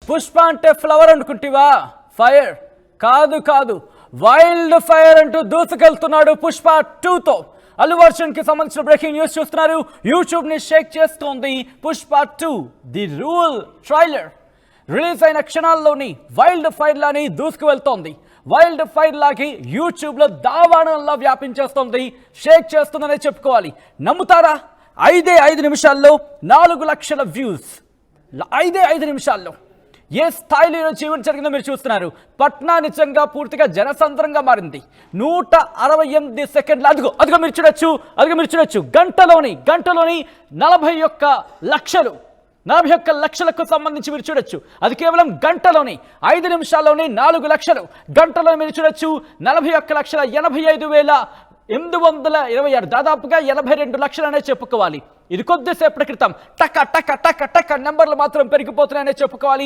పుష్ప అంటే ఫ్లవర్ అనుకుంటివా? ఫైర్ కాదు కాదు, వైల్డ్ ఫైర్ అంటూ దూసుకెళ్తున్నాడు పుష్ప 2తో. అల్లు అర్జున్ కి సంబంధించిన బ్రేకింగ్ న్యూస్ చూస్తున్నారు. యూట్యూబ్ ని షేక్ చేస్తోంది Pushpa 2 the rule trailer. Release అయిన క్షణాల్లోని వైల్డ్ ఫైర్ లాని దూసుకు వెళ్తోంది. వైల్డ్ ఫైర్ లాగి యూట్యూబ్ లో దావాణంలా వ్యాపించేస్తోంది, షేక్ చేస్తుందనే చెప్పుకోవాలి. నమ్ముతారా? 5 నిమిషాల్లో 4 లక్షల వ్యూస్. 5 నిమిషాల్లో ఏ స్థాయిలో ఈరోజు ఈవెంట్ జరిగిందో మీరు చూస్తున్నారు. పట్నా నిజంగా పూర్తిగా జనసంద్రంగా మారింది. 168 సెకండ్లు. అదిగో మీరు చూడొచ్చు. గంటలోని 41 లక్షలకు సంబంధించి మీరు చూడొచ్చు. అది కేవలం గంటలోని 5 నిమిషాల్లోనే 4 లక్షలు. గంటలో మీరు చూడొచ్చు 41,85,826, దాదాపుగా 82 లక్షలనే చెప్పుకోవాలి. ఇది కొద్దిసేపటి క్రితం టక టక టక టక నెంబర్లు మాత్రం పెరిగిపోతున్నాయనే చెప్పుకోవాలి.